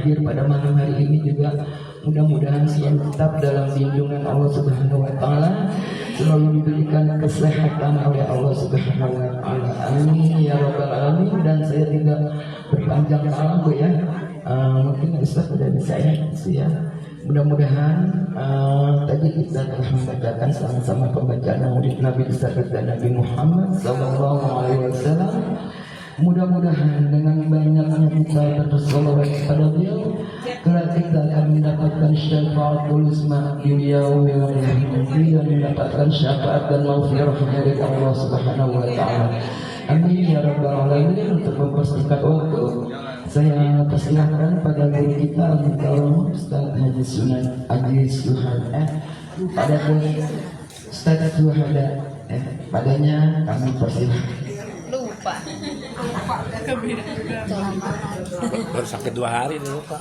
hadir pada malam hari ini juga mudah-mudahan selalu tetap dalam lindungan Allah Subhanahu wa taala, selalu diberikan kesehatan oleh Allah Subhanahu wa taala. Amin ya rabbal alamin. Dan saya tidak berpanjang kala Bu ya. Mungkin Ustaz sudah bisa ya. Mudah-mudahan tadi kita telah membacakan sama-sama pembacaan Maulid Nabi besar Nabi Muhammad sallallahu alaihi wasallam. Mudah-mudahan dengan banyaknya kita bersolawat kepada beliau, kelak kita akan mendapatkan syafaatul uzma di yaumil qiyamah dan mendapatkan syafaat dan maghfirah dari Allah Subhanahu wa taala. Amin ya rabbal alamin. Untuk mempersingkat waktu, saya persilahkan pada guru kita Al-Mukarram Ustaz Haji Sunan Haji Suhan pada Ustaz Suhada padanya kami persilahkan. Lupa baru sakit 2 hari nih lupa.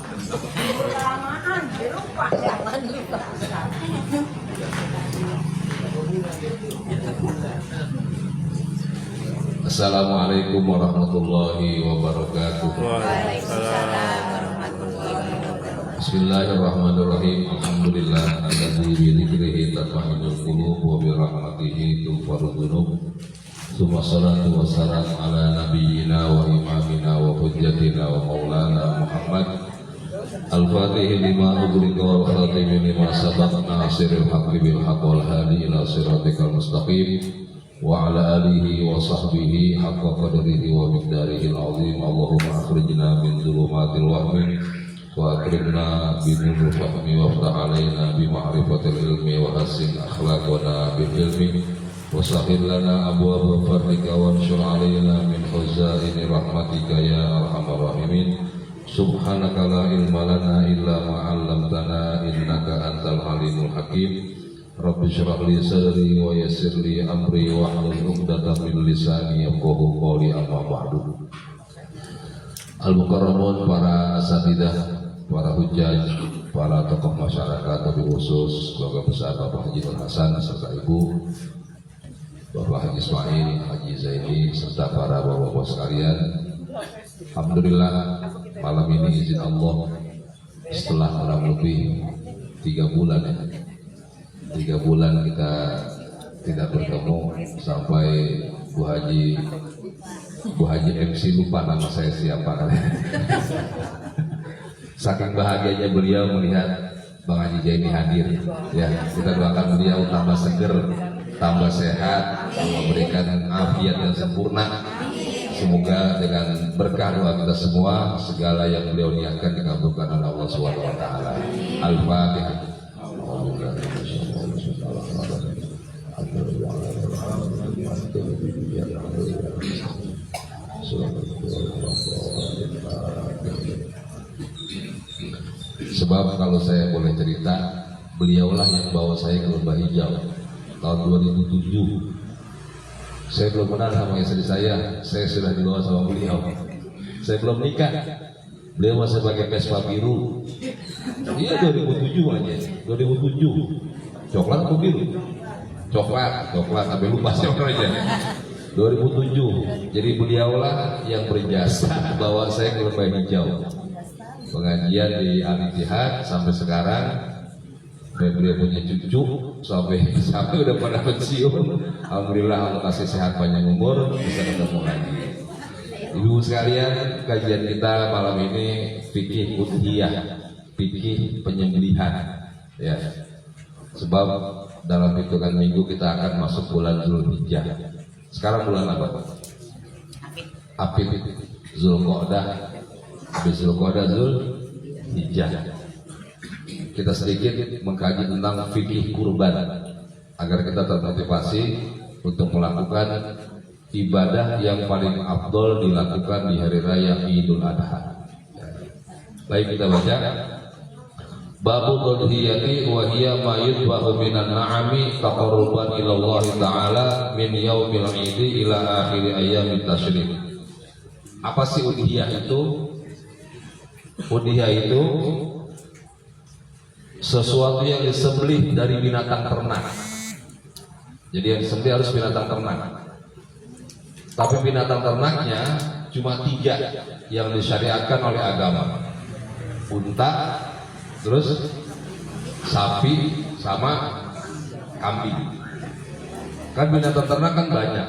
Assalamualaikum warahmatullahi wabarakatuh. Waalaikumsalam warahmatullahi wabarakatuh. Bismillahirrahmanirrahim. Alhamdulillah alladzi bi dzikrihi tatma'innul qulub wa bi rahmatihi tughfarud dzunub. Tsumma shalatu wassalam ala nabiyyina wa imamina wa hujjatina wa maulana Muhammad al-fatih lima ughliqa wal khatim lima sabaq nasiril haqqi bil haqq wal hadi ila siratikal mustaqim wa ala alihi wa sahbihi haqqa qadrihi wa miqdarihi al-azim. Allahumma akhrijna min dhulumatil wahmi wa akrimna bi nuril fahmi waftah alaina bi ma'rifatil ilmi wa hasin akhlaqana bil ilmi wa sahhil lana abwaaba fadlika wa anshur alaina min khazaini rahmatika ya arhamar rahimin. Subhanaka la ilma lana illa ma 'allamtana innaka antal alimul hakim. Rabbi shrah li sadri wa yassir li amri wa hlul 'uqdatam min lisani yafqahu qawli. Amma ba'du. Al-Mukarramun, para asatidzah, para hujjaj, para tokoh masyarakat, tapi khusus keluarga besar Bapak Haji Nur Hasan serta Ibu Bapak Haji Ismail, Haji Zaini, serta para bapak-bapak sekalian. Alhamdulillah, malam ini izin Allah setelah kurang lebih 3 bulan ya, 3 bulan kita tidak bertemu, sampai Bu Haji MC lupa nama saya siapa kan. Saking bahagianya beliau melihat Bang Haji Zaini hadir ya. Kita doakan beliau tambah seger, tambah sehat, memberikan afiat yang sempurna. Semoga dengan berkah doa kita semua, segala yang beliau niatkan dikabulkan oleh Allah Subhanahu wa taala. Al-Fatihah. Sebab kalau saya boleh cerita, beliaulah yang bawa saya ke Lembah Hijau tahun 2007. Saya belum kenal sama istri saya sudah dibawa sama beliau. Saya belum nikah, beliau masih pakai Vespa biru. Iya 2007 aja, 2007. Coklat atau biru? Coklat, sampai lupa sih orangnya. 2007. Jadi beliaulah yang berjasa bawa saya ke Lembah Hijau. Pengajian di Al-Ittihad sampai sekarang. Beliau punya cucu sampai udah pada pensiun. Alhamdulillah Allah kasih sehat panjang umur, bisa ketemu lagi. Ibu sekalian, kajian kita malam ini fikih udhiyah, fikih penyembelihan ya. Sebab dalam hitungan minggu kita akan masuk bulan Zulhijjah. Sekarang bulan apa? Apit, Zulqa'dah, habis Zulqa'dah, Zulhijjah. Kita sedikit mengkaji tentang fikih kurban agar kita termotivasi untuk melakukan ibadah yang paling afdol dilakukan di hari raya Idul Adha. Baik, kita baca. Babul udhiyati wa hiya ma yudbahu minan na'ami taqarruban ila Allah Ta'ala min yaumil 'idi ila akhir ayyamit tasyrik. Apa sih udhiyah itu? Udhiyah itu sesuatu yang disembelih dari binatang ternak. Jadi yang disembelih harus binatang ternak. Tapi binatang ternaknya cuma 3 yang disyariatkan oleh agama. unta, terus sapi sama kambing. Kan binatang ternak kan banyak.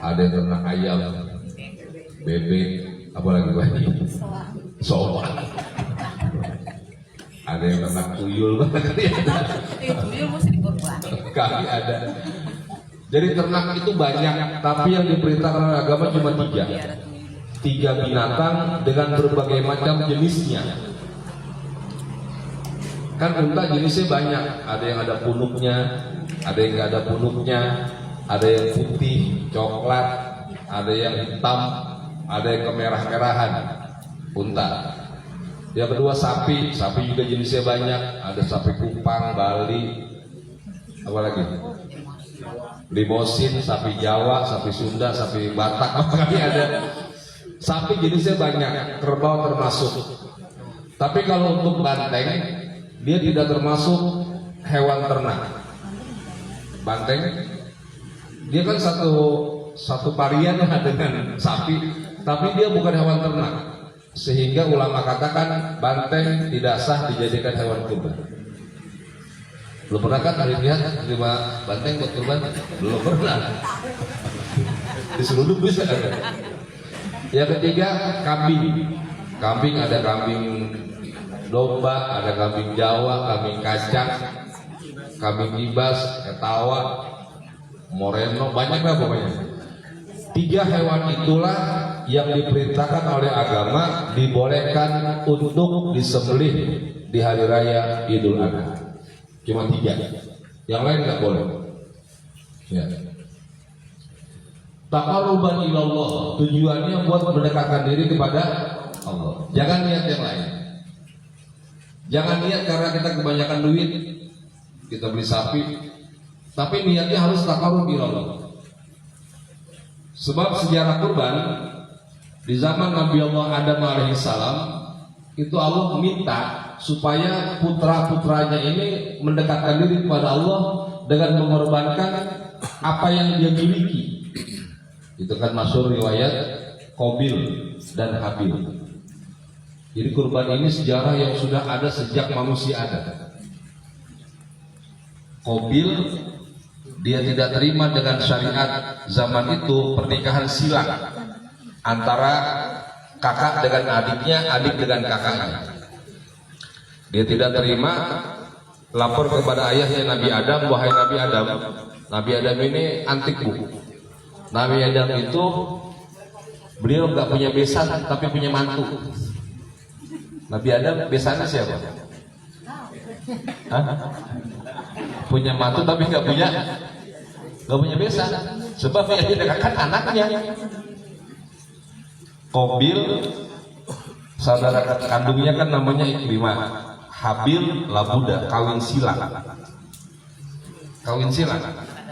Ada yang ternak ayam, bebek, apalagi banyak. Soal. Ada yang ternak tuyul, Tuyul mesti dikorban. kami ada. Jadi ternak itu banyak, tapi yang diperintahkan oleh agama cuma 3. 3 binatang dengan berbagai macam jenisnya. Kan unta jenisnya banyak, ada yang ada punuknya, ada yang nggak ada punuknya, ada yang putih, coklat, ada yang hitam, ada yang kemerah-merahan. Unta. Yang kedua sapi juga jenisnya banyak, ada sapi Kupang, Bali, apa lagi? Limosin, sapi Jawa, sapi Sunda, sapi Batak, apalagi ada. Sapi jenisnya banyak, kerbau termasuk. Tapi kalau untuk banteng, dia tidak termasuk hewan ternak. Banteng, dia kan satu varian dengan sapi, tapi dia bukan hewan ternak. Sehingga ulama katakan banteng tidak sah dijadikan hewan kurban. Belum pernah kan hari lihat terima banteng buat kurban? Belum pernah. Di seluruh bisa ada. Yang ketiga kambing. Kambing ada kambing domba, ada kambing Jawa, kambing kacang, kambing ibas, ketawa, moreno, banyak lah pokoknya. 3 hewan itulah yang diperintahkan oleh agama dibolehkan untuk disembelih di hari raya Idul Adha. Cuma 3, yang lain nggak boleh. Ya. Taqarruban ilallah, tujuannya buat mendekatkan diri kepada Allah. Jangan niat yang lain. Jangan niat karena kita kebanyakan duit, kita beli sapi, tapi niatnya harus taqarrub ilallah. Sebab sejarah kurban di zaman Nabi Allah Adam alaihissalam itu Allah minta supaya putra-putranya ini mendekatkan diri kepada Allah dengan mengorbankan apa yang dia miliki. Itu kan masyhur riwayat Qabil dan Habil. Jadi kurban ini sejarah yang sudah ada sejak manusia ada. Qabil dia tidak terima dengan syariat zaman itu pernikahan silang antara kakak dengan adiknya, adik dengan kakaknya. Dia tidak terima, lapor kepada ayahnya Nabi Adam, wahai Nabi Adam, Nabi Adam ini antik bu. Nabi Adam itu beliau nggak punya besan tapi punya mantu. Nabi Adam besannya siapa? Hah? Punya mantu tapi nggak punya besan, sebab yang didekatkan anaknya. Qabil saudara kandungnya kan namanya Ikrimah, Habil Labuda, kawin silang.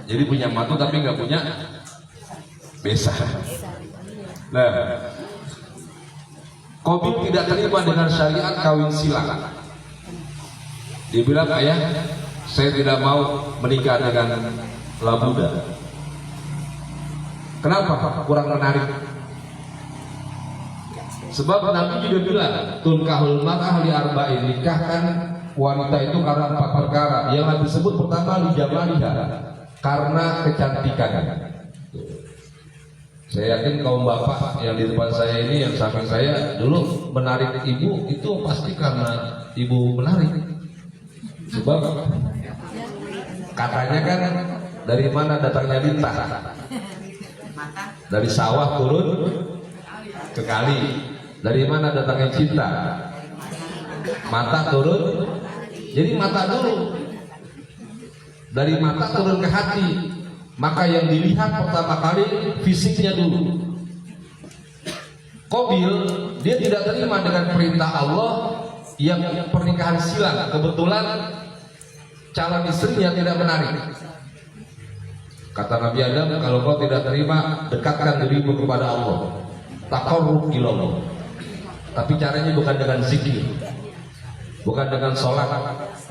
Jadi punya mantu tapi nggak punya besan. Nah, Qabil tidak terima dengan syariat kawin silang. Dia bilang, ayah, saya tidak mau menikah dengan Labuda. Kenapa? Kurang menarik. Sebab Nabi juga bilang, tunkahul mar'ah li arba'in, nikahkan wanita itu karena 4 perkara. Yang Nabi sebut pertama li jamaliha, karena kecantikan. Saya yakin kaum bapak yang di depan saya ini, yang samping saya dulu menarik ibu itu pasti karena ibu menarik. Sebab katanya kan dari mana datangnya lintah? Dari sawah turun ke kali. Dari mana datangnya cinta? Mata turun. Jadi mata dulu. Dari mata turun ke hati. Maka yang dilihat pertama kali fisiknya dulu. Qabil dia tidak terima dengan perintah Allah yang pernikahan silang. Kebetulan calon istrinya tidak menarik. Kata Nabi Adam, kalau kau tidak terima, dekatkan dirimu kepada Allah. Taqarrub ilallah. Tapi caranya bukan dengan zikir, bukan dengan sholat,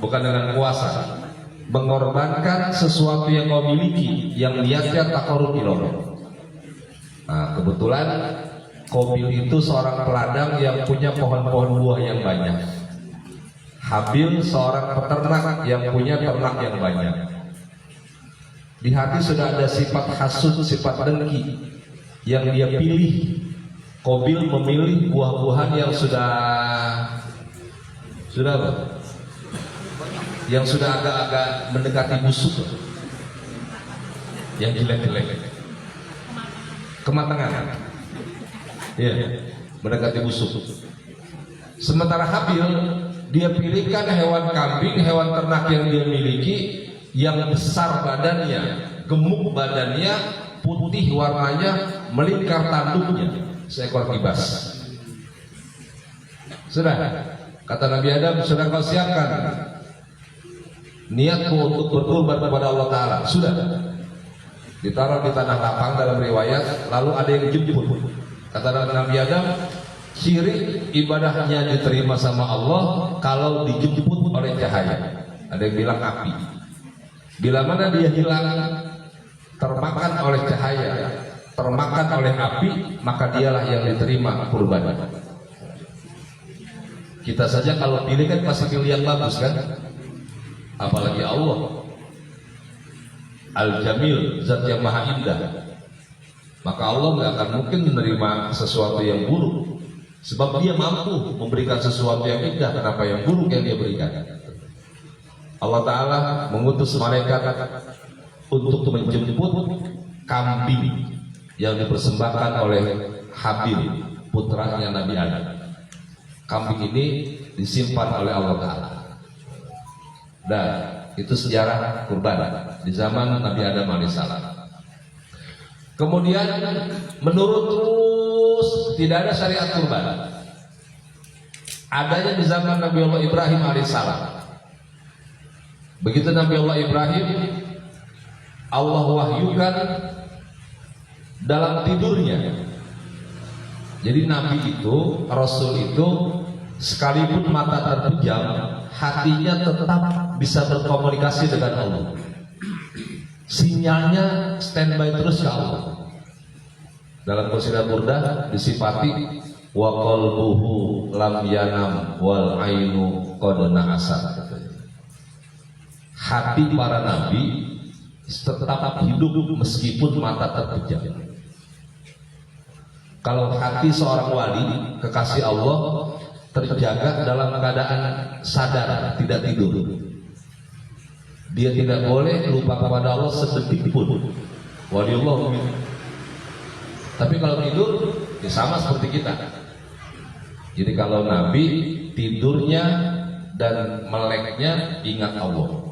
bukan dengan puasa. Mengorbankan sesuatu yang kau miliki, yang niatnya taqarrub ilallah. Nah, kebetulan Qabil itu seorang peladang yang punya pohon-pohon buah yang banyak. Habil seorang peternak yang punya ternak yang banyak. Di hati sudah ada sifat hasud, sifat dengki yang dia pilih. Qabil memilih buah-buahan yang sudah apa? Yang sudah agak-agak mendekati busuk, yang jelek-jelek, kematangan, ya, mendekati busuk. Sementara Habil, dia pilihkan hewan kambing, hewan ternak yang dia miliki, yang besar badannya, gemuk badannya, putih warnanya, melingkar tanduknya, seekor kibas. Sudah, kata Nabi Adam, sudah kau siapkan niatmu untuk berkorban kepada Allah Ta'ala? Sudah. Ditaruh di tanah lapang dalam riwayat, lalu ada yang jemput. Kata Nabi Adam, ciri ibadahnya diterima sama Allah kalau dijemput oleh cahaya. Ada yang bilang api. Bila mana dia hilang, termakan oleh cahaya, termakan oleh api, maka dialah yang diterima kurban. Kita saja kalau pilih kan pasti pilih yang bagus kan? Apalagi Allah Al-Jamil, zat yang maha indah. Maka Allah nggak akan mungkin menerima sesuatu yang buruk, sebab dia mampu memberikan sesuatu yang indah. Kenapa yang buruk yang dia berikan? Allah Ta'ala mengutus malaikat untuk menjemput kambing yang dipersembahkan oleh Habil, putranya Nabi Adam. Kambing ini disimpan oleh Allah Ta'ala. Dan itu sejarah kurban di zaman Nabi Adam alaihissalam. Kemudian menurut terus tidak ada syariat kurban. Adanya di zaman Nabi Allah Ibrahim alaihissalam. Begitu Nabi Allah Ibrahim, Allah wahyukan dalam tidurnya. Jadi Nabi itu, Rasul itu, sekalipun mata terpejam, hatinya tetap bisa berkomunikasi dengan Allah. Sinyalnya standby terus ke Allah. Dalam qasidah Burdah disifati wa qalbuhu lam yanam wal ainu qad na'asa. Hati para nabi tetap hidup meskipun mata terpejam. Kalau hati seorang wali kekasih Allah terjaga dalam keadaan sadar, tidak tidur, dia tidak boleh lupa kepada Allah sedetik pun. Waliullah begitu. Tapi kalau tidur, ya sama seperti kita. Jadi kalau Nabi tidurnya dan meleknya ingat Allah.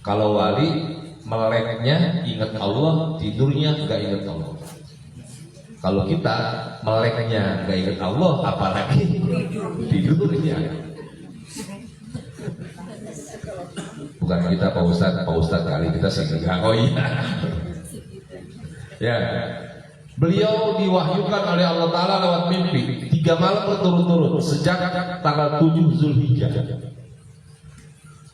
Kalau wali meleknya ingat Allah, tidurnya nggak ingat Allah. Kalau kita meleknya nggak ingat Allah, apalagi tidurnya. Bukan kita Pak Ustadz kali kita sih enggak. Oh iya. Ya. Beliau diwahyukan oleh Allah Ta'ala lewat mimpi 3 malam berturut-turut sejak tanggal 7 Zulhijjah,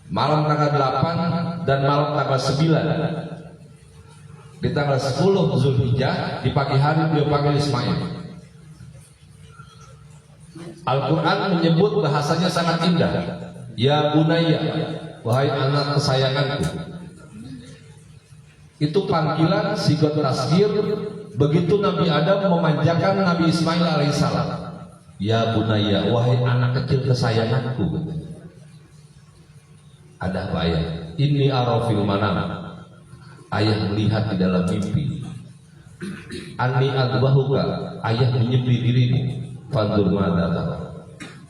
malam tanggal 8 dan malam tanggal 9. Di tanggal 10 Zulhijjah di pagi hari beliau panggil Ismail. Al-Quran menyebut bahasanya sangat indah. Ya bunayya, wahai anak kesayanganku. Itu panggilan sigot tasghir. Begitu Nabi Adam memanjakan Nabi Ismail alaihissalam. Ya bunayya, wahai anak kecil kesayanganku. Ada apa ayah? Inni arafil manam. Ayah melihat di dalam mimpi. Anni adbahuka, ayah menyembelih dirimu. Fandur madza.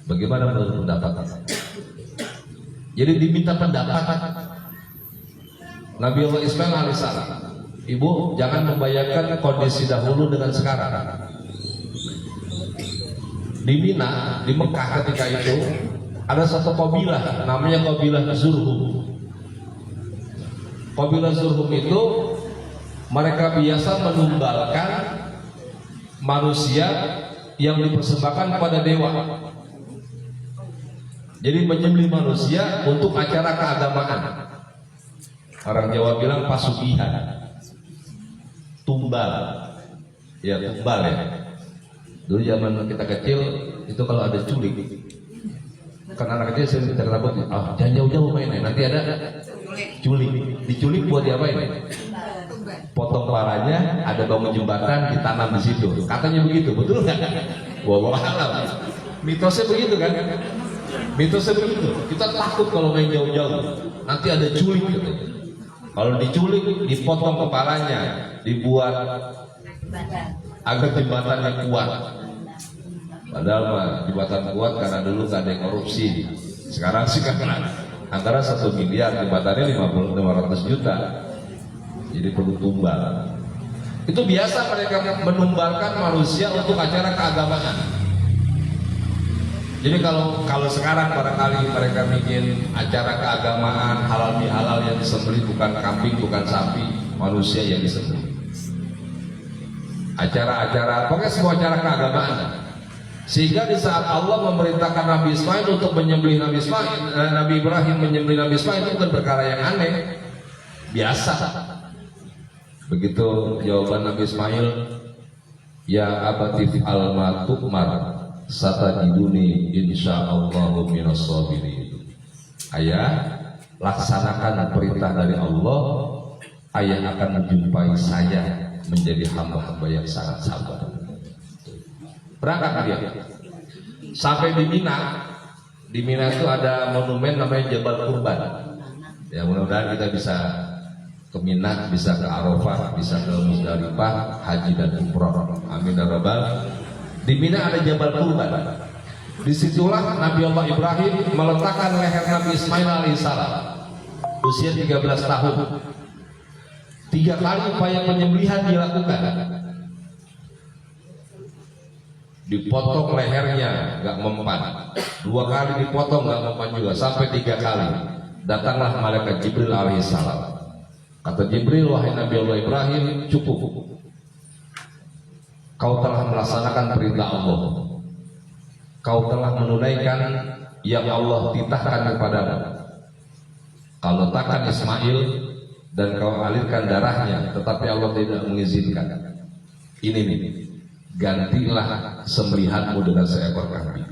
Bagaimana menurut pendapat? Jadi diminta pendapat Nabi Allah Ismail alaihissalam. Ibu jangan membayangkan kondisi dahulu dengan sekarang. Di Mina, di Mekah ketika itu ada satu kabilah namanya kabilah Zurhum. Kabilah Zurhum itu mereka biasa menumbalkan manusia yang dipersembahkan kepada dewa. Jadi menyembelih manusia untuk acara keagamaan. Orang Jawa bilang pasugihan, tumbal, ya tumbal ya. Dulu zaman kita kecil itu kalau ada culik, kan anak kecil sering kita takut, jangan jauh-jauh mainnya, nanti ada culik. Diculik buat diapain? Potong kepalanya, ada bangun jembatan, ditanam di situ. Katanya begitu, betul nggak? Wallahu a'lam. Mitosnya begitu kan? Mitosnya begitu. Kita takut kalau main jauh-jauh, nanti ada culik. Gitu. Kalau diculik, dipotong kepalanya, dibuat agar jembatannya kuat. Padahal mah jembatan kuat karena dulu nggak ada yang korupsi. Sekarang sih kan antara 1 miliar, jembatannya 500 juta. Jadi perlu tumbal. Itu biasa mereka menumbalkan manusia untuk acara keagamaan. Jadi kalau sekarang barangkali mereka bikin acara keagamaan halal bihalal yang disembelih bukan kambing, bukan sapi, manusia yang disembelih. Acara-acara, pokoknya semua acara keagamaan. Sehingga di saat Allah memerintahkan Nabi Ismail untuk menyembelih Nabi Ibrahim menyembelih Nabi Ismail, itu bukan perkara yang aneh, biasa. Begitu jawaban Nabi Ismail, ya abatif al-ma tu'mar satajiduni insyaallahu minas sabirin. Ayah, laksanakan perintah dari Allah, ayah akan menjumpai saya menjadi hamba-hamba yang sangat sabar. Berangkat dia sampai di Mina. Di Mina itu ada monumen namanya Jabal Kurban. Ya, mudah-mudahan kita bisa ke Mina, bisa ke Arafah, bisa ke Musdalifah, haji dan umroh. Amin ya rabbal. Di Mina ada Jabal Kurban. Disitulah Nabi Allah Ibrahim meletakkan leher Nabi Ismail alaihissalam. Usia 13 tahun. 3 kali upaya penyembelihan dilakukan. Dipotong lehernya, nggak mempan. 2 kali dipotong, nggak mempan juga. Sampai 3 kali. Datanglah malaikat Jibril alaihissalam. Kata Jibril, wahai Nabi Allah Ibrahim, cukup. Kau telah melaksanakan perintah Allah. Kau telah menunaikan yang Allah titahkan kepadamu. Kau letakkan Ismail dan kau alirkan darahnya, tetapi Allah tidak mengizinkan. Ini nih, gantilah sembelihanmu dengan seekor kambing.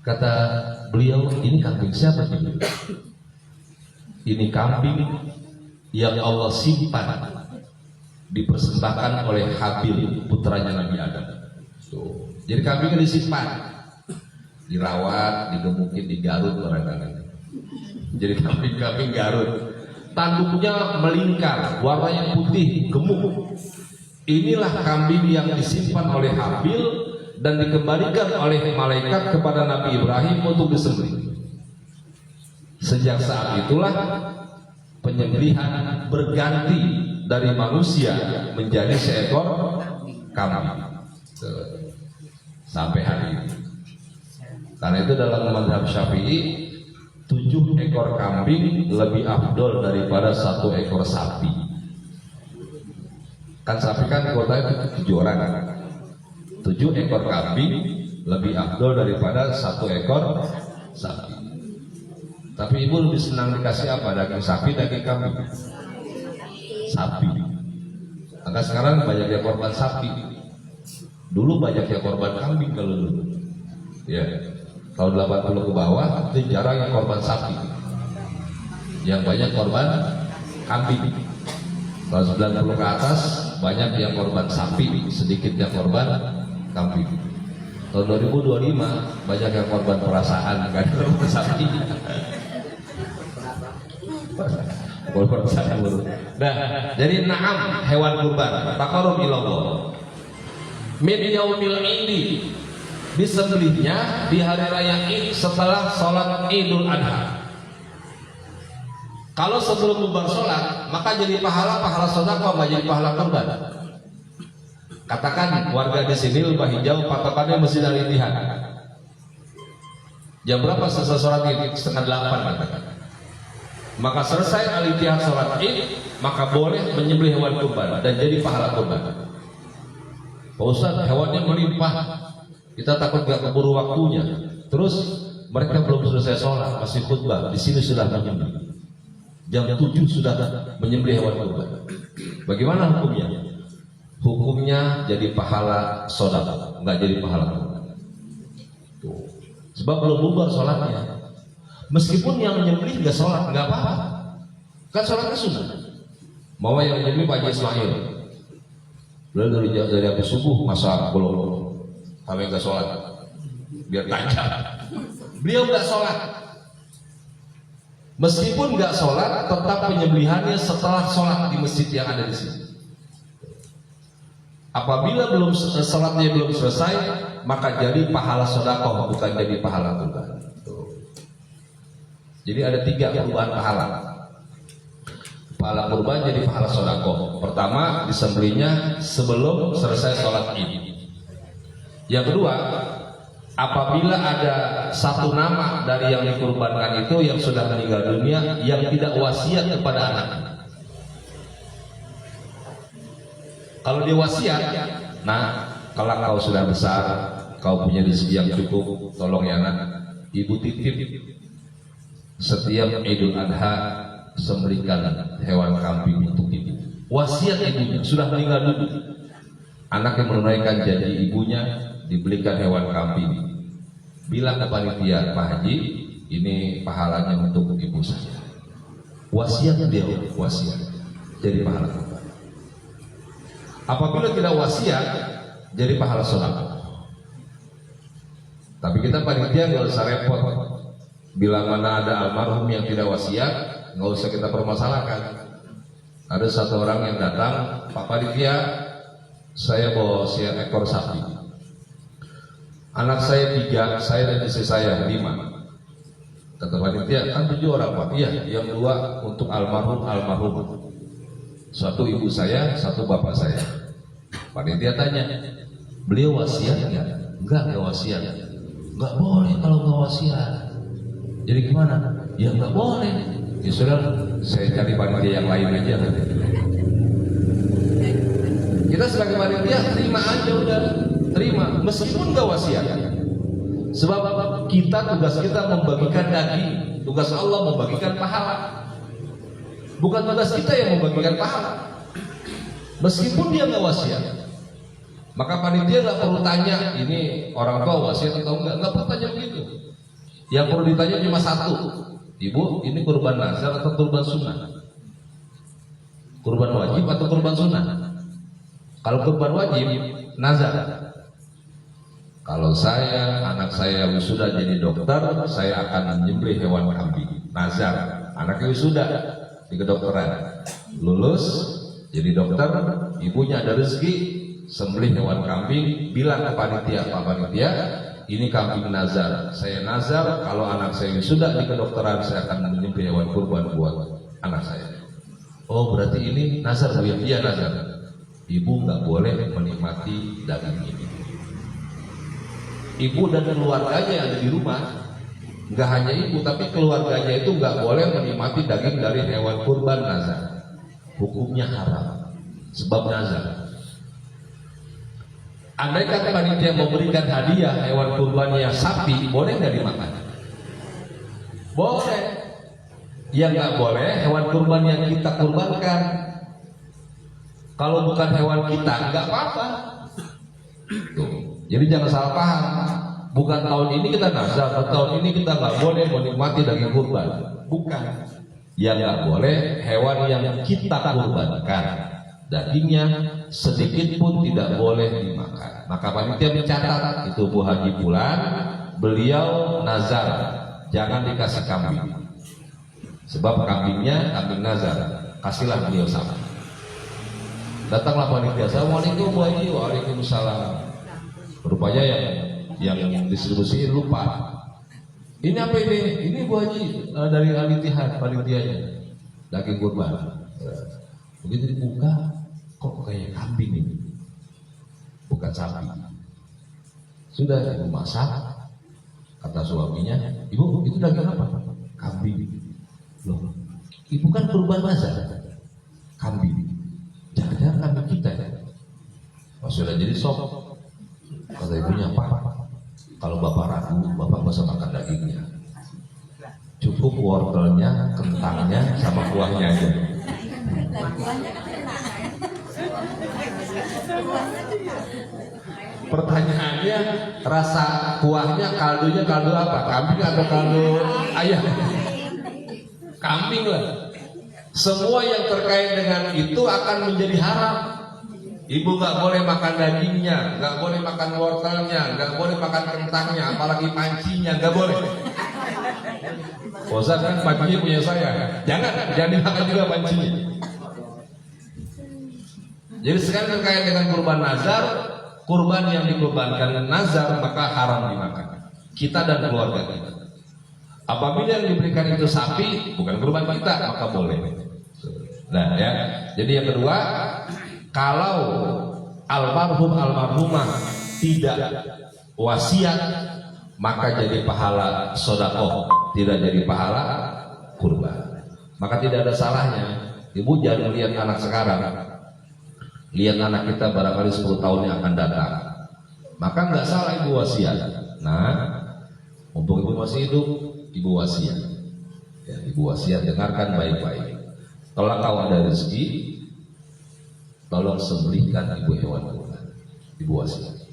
Kata beliau, ini kambing siapa sih? Ini kambing yang Allah simpan, dipersembahkan oleh Habil, putranya Nabi Adam. Tuh. Jadi kambingnya disimpan, dirawat, digemukin, digarut barangkali. Jadi kambing-kambing garut, tanduknya melingkar, warnanya putih, gemuk. Inilah kambing yang disimpan oleh Habil dan dikembalikan oleh malaikat kepada Nabi Ibrahim untuk disembelih. Sejak saat itulah penyembelihan berganti dari manusia menjadi seekor kambing sampai hari ini. Karena itu dalam mazhab Syafi'i 7 ekor kambing lebih afdol daripada 1 ekor sapi. Kan sapi kan kuotanya 7 orang. 7 ekor kambing lebih afdol daripada 1 ekor sapi. Tapi ibu lebih senang dikasih apa? Daging sapi, daging kambing? Sapi. Maka sekarang banyak yang korban sapi. Dulu banyak yang korban kambing kalau dulu. Ya, tahun 80 ke bawah itu jarang yang korban sapi. Yang banyak korban kambing. Tahun 90 ke atas banyak yang korban sapi, sedikit yang korban kambing. Tahun 2025 banyak yang korban perasaan, kan korban sapi. Nah, jadi na'am hewan kurban taqarrub ilallah min yaumil idi, disembelihnya di hari raya Id setelah sholat Idul Adha. Kalau sebelum bubar sholat maka jadi pahala sedekah, nggak jadi pahala kurban. Katakan warga di sini Lembah Hijau patokannya Masjid Al-Ittihad. Jam berapa selesai sholat Id? 7:30 katakan. Maka selesai Al-Ittihad sholat Id, maka boleh menyembelih hewan kurban dan jadi pahala kurban. Pak Ustadz, hewannya melimpah, kita takut gak keburu waktunya. Terus mereka belum selesai sholat, masih khutbah, di sini sudah menyembelih. Jam 7 sudah menyembelih hewan kurban. Bagaimana hukumnya? hukumnya jadi pahala sedekah, nggak jadi pahala kurban. Sebab belum bubar sholatnya. Meskipun yang menyembelih nggak sholat, nggak apa-apa. Kan sholatnya sunnah. Mau yang menyembelih Pak Haji Ismail, beliau dari habis subuh masa belum sampai nggak sholat, biar tajam. Beliau nggak sholat. Meskipun nggak sholat, tetap penyembelihannya setelah sholat di masjid yang ada di sini. Apabila sholatnya belum selesai, maka jadi pahala sedekah, bukan jadi pahala kurban. Jadi ada 3 perubahan pahala. Pahala kurban jadi pahala sedekah. Pertama, disembelihnya sebelum selesai sholat Id. Yang kedua, apabila ada satu nama dari yang dikurbankan itu yang sudah meninggal dunia yang tidak wasiat kepada anaknya. Kalau dia wasiat, nah kalau kau sudah besar, kau punya rezeki yang cukup, tolong ya nak, ibu titip setiap Idul Adha sembelihkan hewan kambing untuk ibu. Wasiat ibunya sudah meninggal dunia, anak yang menunaikan janji ibunya dibelikan hewan kambing. Bilang ke panitia, Pak Haji, ini pahalanya untuk ibu saya. Wasiat dia, wasiat jadi pahala. Apabila tidak wasiat, jadi pahala sedekah. Tapi kita panitia nggak usah repot. Bila mana ada almarhum yang tidak wasiat, nggak usah kita permasalahkan. Ada satu orang yang datang, Pak panitia, saya bawa ekor sapi. Anak saya 3, saya dan istri saya 5. Kata panitia, kan 7 orang Pak. Iya, yang 2 untuk almarhum. Satu ibu saya, satu bapak saya. Panitia tanya, beliau wasiat nggak? Nggak wasiat. Nggak boleh kalau nggak wasiat. Jadi gimana? Ya nggak boleh. Ya sudah, saya cari panitia yang lain aja. Kita sebagai panitia terima aja udah, terima. Meskipun nggak wasiat. Sebab tugas kita membagikan daging, tugas Allah membagikan pahala. Bukan tugas kita yang membagikan pahala. Meskipun dia nggak wasiat, maka panitia nggak perlu tanya ini orang tua wasiat atau nggak perlu tanya begitu. Yang perlu ditanya cuma satu, ibu ini kurban nazar atau kurban sunnah? Kurban wajib atau kurban sunnah? Kalau kurban wajib, nazar. Kalau saya, anak saya wisuda jadi dokter, saya akan menyembelih hewan kambing. Nazar, anaknya wisuda di kedokteran, lulus jadi dokter, ibunya ada rezeki, sembelih hewan kambing, bilang ke panitia, Pak panitia, ini kambing nazar. Saya nazar kalau anak saya wisuda di kedokteran, saya akan menyembelih hewan kurban buat anak saya. Oh berarti ini nazar Bu ya? Iya nazar. Ibu nggak boleh menikmati daging ini. Ibu dan keluarganya yang ada di rumah, nggak hanya ibu tapi keluarganya itu nggak boleh menikmati daging dari hewan kurban nazar. Hukumnya haram sebab nazar. Andai kata panitia memberikan hadiah hewan kurbannya sapi, boleh nggak dimakan? Boleh. Yang nggak boleh hewan kurban yang kita kurbankan. Kalau bukan hewan kita nggak apa-apa. Jadi jangan salah paham. Bukan tahun ini kita nazar, tahun ini kita nggak boleh menikmati daging kurban. Bukan. Yang nggak boleh hewan yang kita kurbankan, dagingnya sedikit pun tidak boleh dimakan. Maka panitia mencatat itu Bu Haji Bulan, beliau nazar jangan dikasih kambing. Sebab kambingnya kambing nazar, kasihlah beliau sama. Datanglah panitia, Assalamualaikum Bu Haji, waalaikumsalam. Rupanya yang distribusiin lupa. Ini apa ini? Ini Bu Haji dari Al-Ittihad panitianya, daging kurban. Begitu dibuka, kok kayak kambing ini, bukan sapi. Sudah ibu masak, kata suaminya, ibu itu daging apa? Kambing. Loh, ibu kan kurban nazar, kambing. Jangan-jangan kambing kita ya? Oh, sudah jadi sop. Kata ibunya apa? Kalau bapak ragu, bapak bisa makan dagingnya. Cukup wortelnya, kentangnya, sama kuahnya aja. Pertanyaannya, rasa kuahnya, kaldunya kaldu apa? Kambing atau kaldu ayam? Kambing lah. Semua yang terkait dengan itu akan menjadi haram. Ibu nggak boleh makan dagingnya, nggak boleh makan wortelnya, nggak boleh makan kentangnya, apalagi pancinya, nggak boleh. Bosan kan pancinya punya saya. Jangan dimakan juga pancinya. Jadi sekarang terkait dengan kurban nazar, kurban yang dikurbankan nazar maka haram dimakan. Kita dan keluarga kita. Apabila yang diberikan itu sapi, bukan kurban kita, maka boleh. Nah ya, jadi yang kedua, kalau almarhum almarhumah tidak wasiat, maka jadi pahala sedekah, tidak jadi pahala kurban. Maka tidak ada salahnya. Ibu jangan lihat anak sekarang, lihat anak kita barangkali 10 tahun yang akan datang, maka nggak salah ibu wasiat. Nah, mumpung ibu masih hidup, ibu wasiat. Ya, ibu wasiat, dengarkan baik-baik. Kalau kau ada rezeki, tolong sembelihkan ibu hewan kurban. Ibu wasiat.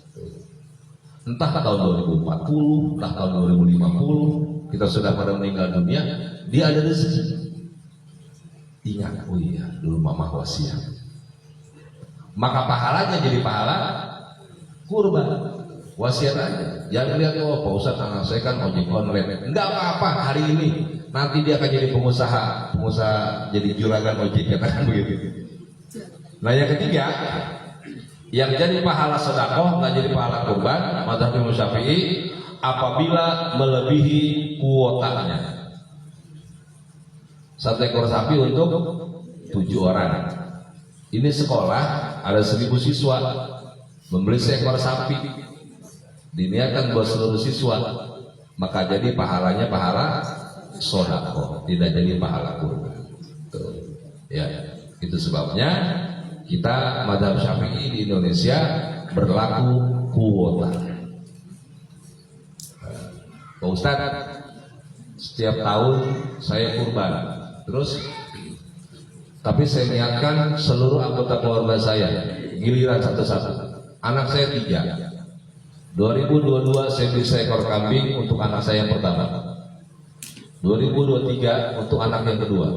Entah tahun 2040, entah tahun 2050, kita sudah pada meninggal dunia, dia ada rezeki. Ingat, oh iya, dulu mama wasiat. Maka pahalanya jadi pahala kurban. Wasiat aja. Jangan lihat, oh Pak Ustadz anak saya kan ojek online. Enggak apa-apa hari ini. Nanti dia akan jadi pengusaha jadi juragan ojek, katakan begitu. Nah yang ketiga, yang jadi pahala sedekah nggak jadi pahala kurban, mazhab Imam Syafi'i, apabila melebihi kuotanya. 1 ekor sapi untuk 7 orang. Ini sekolah ada 1000 siswa, membeli seekor sapi, diniatkan buat seluruh siswa, maka jadi pahalanya pahala sedekah, tidak jadi pahala kurban. Ya, itu sebabnya kita mazhab Syafi'i di Indonesia berlaku kuota. Pak Ustadz, setiap tahun saya kurban, terus tapi saya niatkan seluruh anggota keluarga saya, giliran satu-satu. Anak saya 3. 2022 saya beli seekor kambing untuk anak saya yang pertama. 2023 untuk anak yang kedua.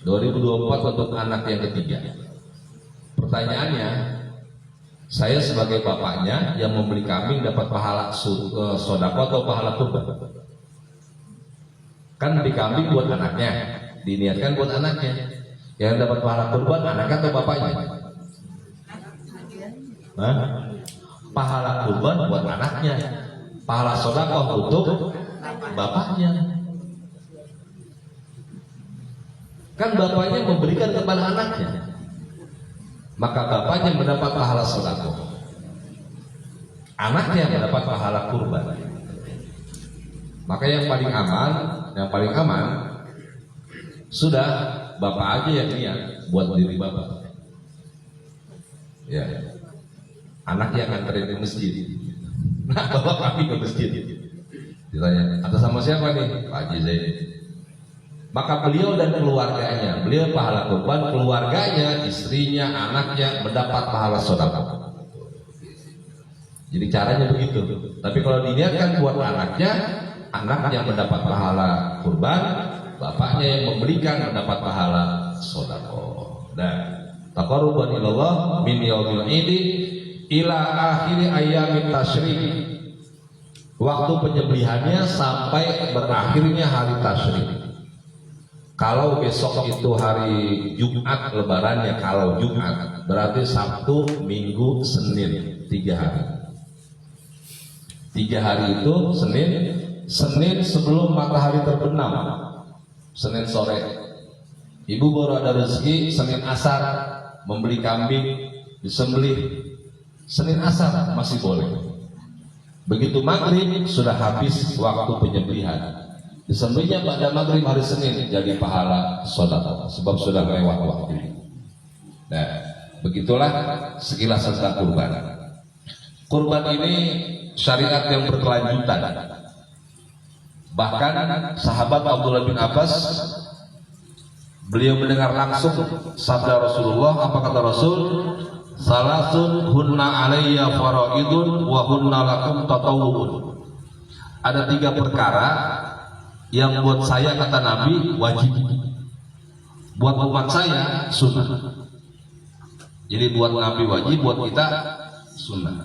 2024 untuk anak yang ketiga. Pertanyaannya, saya sebagai bapaknya yang membeli kambing dapat pahala sedekah atau pahala kurban? Kan beli kambing buat anaknya, diniatkan buat anaknya. Yang dapat pahala kurban anaknya atau bapaknya? Hah? Pahala kurban buat anaknya, pahala sedekah untuk bapaknya. Kan bapaknya memberikan kepada anaknya, maka bapaknya mendapat pahala sedekah, anaknya mendapat pahala kurban. Maka yang paling aman sudah bapak aja yang niat buat diri bapak. Ya, anak yang nganterin ke masjid. Nah, bapak kami ke masjid. Ditanya, atas sama siapa nih? Pak Haji Zain. Maka beliau dan keluarganya, beliau pahala kurban, keluarganya, istrinya, anaknya mendapat pahala sedekah. Jadi caranya begitu. Tapi kalau diniatkan buat anaknya mendapat pahala kurban, bapaknya yang memberikan mendapat pahala sedekah. Dan taqarruban ilallah min yaumil idi ila akhir ayyamin tasyrik. Waktu penyembelihannya sampai berakhirnya hari tasyrik. Kalau besok itu hari Jumat lebarannya, kalau Jumat berarti Sabtu, Minggu, Senin, 3 hari. 3 hari itu Senin sebelum matahari terbenam, Senin sore. Ibu baru ada rezeki Senin asar membeli kambing, disembelih. Senin asar masih boleh. Begitu maghrib sudah habis waktu penyembelihan. Disembelihnya pada maghrib hari Senin jadi pahala sedekah sebab sudah lewat waktu. Nah, begitulah sekilas tentang kurban. Kurban ini syariat yang berkelanjutan. Bahkan sahabat Abdullah bin Abbas beliau mendengar langsung sabda Rasulullah. Apa kata Rasul? Salasun hunna alayya faraidun wa hunna lakum tatawwun. Ada 3 perkara yang buat saya, kata Nabi, wajib, buat umat saya sunnah. Jadi buat Nabi wajib, buat kita sunnah.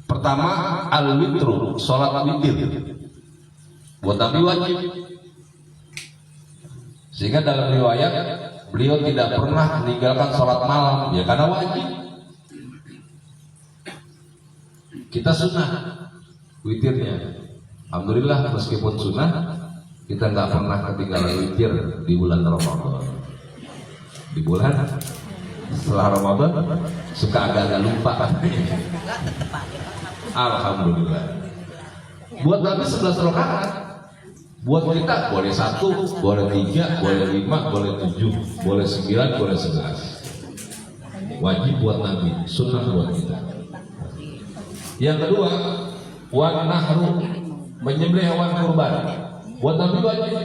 Pertama, al-witru, sholat witir, buat Nabi wajib. Sehingga dalam riwayat beliau tidak pernah meninggalkan sholat malam, ya karena wajib. Kita sunnah witirnya. Alhamdulillah, meskipun sunnah, kita nggak pernah ketinggalan witir di bulan Ramadan. Di bulan setelah Ramadan suka agak-agak lupa. Alhamdulillah. Buat Nabi 11 rakaat. Buat kita boleh 1, boleh 3, boleh 5, boleh 7, boleh 9, boleh 11. Wajib buat Nabi, sunnah buat kita. Yang kedua, wan nahru, menyembelih hewan kurban. Buat Nabi wajib.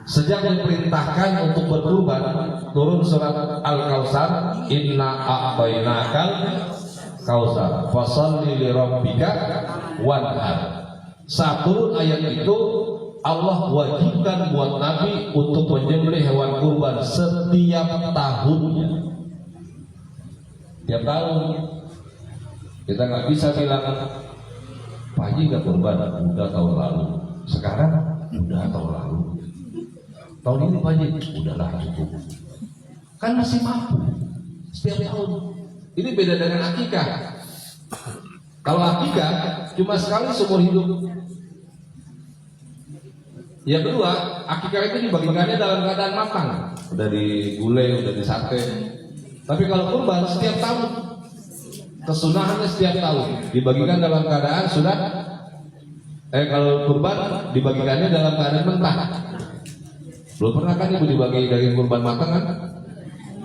Sejak diperintahkan untuk berkurban, turun surat Al-Kautsar, inna a'tainakal kautsar fasholli li rabbika wanhar. Saat turun ayat itu, Allah wajibkan buat Nabi untuk menyembelih hewan kurban setiap tahunnya. Tiap tahun. Kita nggak bisa bilang Pak Haji nggak kurban, udah tahun lalu. Sekarang udah tahun lalu. Tahun ini Pak Haji udahlah cukup. Kan masih mampu setiap tahun. Ini beda dengan akikah. Kalau akikah cuma sekali seumur hidup. Yang kedua, akikah itu dibagikannya dalam keadaan matang, udah digulai, udah disate. Tapi kalau kurban setiap tahun, kesunahannya setiap tahun, dibagikan dalam keadaan sudah. Kalau kurban dibagikannya dalam keadaan mentah. Belum pernah kan ibu dibagi daging kurban matang kan?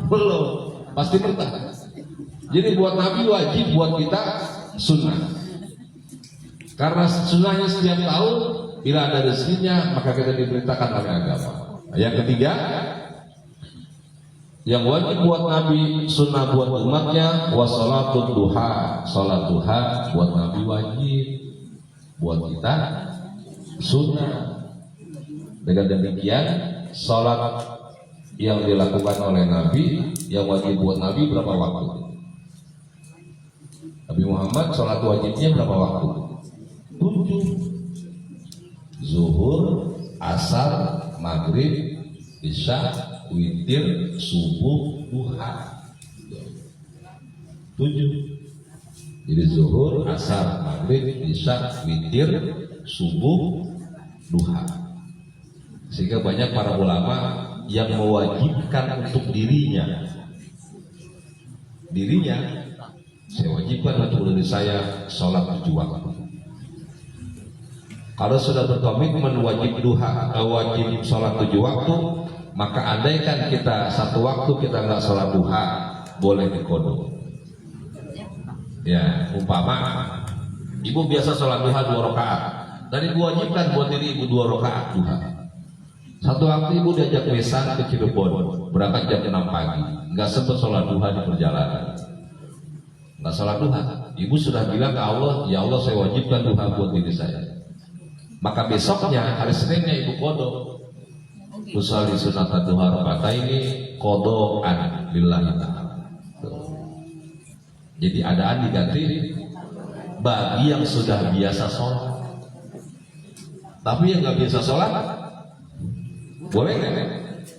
Belum, pasti mentah. Jadi buat Nabi wajib, buat kita sunnah. Karena sunnahnya setiap tahun, bila ada rezekinya maka kita diperintahkan oleh agama. Yang ketiga, yang wajib buat Nabi, sunnah buat umatnya, wassalatul duha, salat duha buat Nabi wajib, buat kita sunnah. Dengan demikian, salat yang dilakukan oleh Nabi, yang wajib buat Nabi berapa waktu? Nabi Muhammad salat wajibnya berapa waktu? 7. Zuhur, asar, maghrib, isya, witir, subuh, duha. 7. Jadi zuhur, asar, maghrib, isya, witir, subuh, duha. Sehingga banyak para ulama yang mewajibkan untuk dirinya, saya wajibkan untuk diri saya sholat 7 waktu. Kalau sudah berkomitmen wajib duha, wajib sholat 7 waktu, maka andaikan kita 1 waktu kita nggak sholat duha, boleh dikodok. Ya, umpama ibu biasa sholat duha 2 rakaat, dan ibu wajibkan buat diri ibu 2 rakaat duha. 1 waktu ibu diajak besan ke Cirebon, berangkat jam 6 pagi, nggak sempat sholat duha di perjalanan, nggak sholat duha. Ibu sudah bilang ke Allah, ya Allah saya wajibkan duha buat diri saya. Maka besoknya hari Seninnya ibu kodok, usolli sunat duha raka'ataini qodoan lillahi ta'ala. Jadi adaan diganti bagi yang sudah biasa sholat. Tapi yang nggak biasa sholat boleh nggak?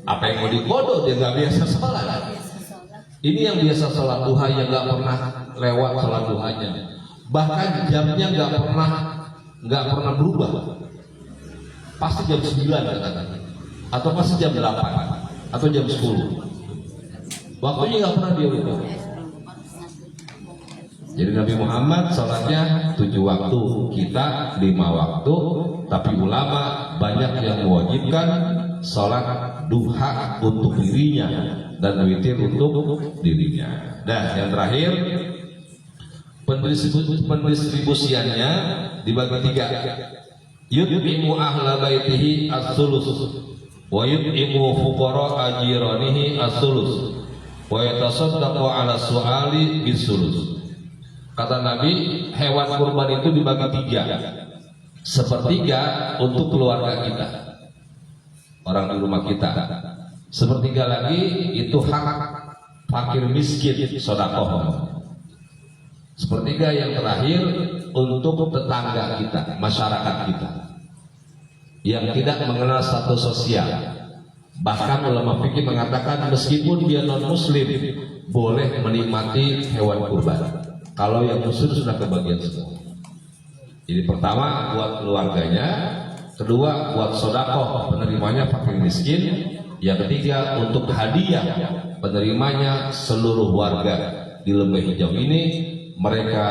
Apa yang mau dikodok dia nggak biasa sholat? Ini yang biasa sholat duha, yang nggak pernah lewat sholat duhanya, bahkan jamnya nggak pernah berubah, pasti jam 9 katakan, atau pasti jam 8 atau jam 10, waktunya nggak pernah dia ubah. Jadi Nabi Muhammad sholatnya 7 waktu, kita 5 waktu, tapi ulama banyak yang mewajibkan sholat duha untuk dirinya dan witir untuk dirinya. Dan yang terakhir, pendistribusiannya dibagi 3. Yut'imu ahla baitihi as-sulus. wa yut'imu fuqara ajiranihi as-sulus wa yatasaddaqu ala su'ali bis-sulus. Kata Nabi, hewan kurban itu dibagi 3. Sepertiga untuk keluarga kita, orang di rumah kita. Sepertiga lagi itu hak fakir miskin, sedekah. Sepertiga yang terakhir untuk tetangga kita, masyarakat kita yang tidak mengenal status sosial. Bahkan ulama fikih mengatakan meskipun dia non muslim boleh menikmati hewan kurban kalau yang muslim sudah kebagian semua. Jadi pertama buat keluarganya, kedua buat sedekah penerimanya fakir miskin, yang ketiga untuk hadiah penerimanya seluruh warga di Lembah Hijau ini. Mereka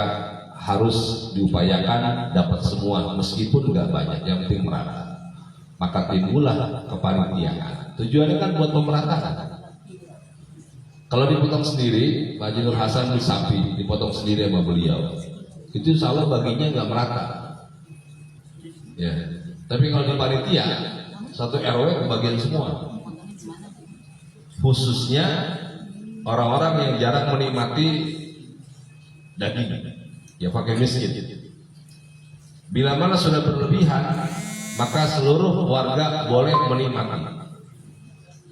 harus diupayakan dapat semua meskipun nggak banyak, yang penting merata. Maka timbullah kepanitiaan. Tujuannya kan buat pemerataan. Kalau dipotong sendiri, Pak Haji Nur Hasan di sapi dipotong sendiri sama beliau, itu salah baginya nggak merata. Ya. Tapi kalau di panitia, satu RW kebagian semua. Khususnya orang-orang yang jarang menikmati daging, ya pakai miskin. Bila mana sudah berlebihan, maka seluruh warga boleh menikmati.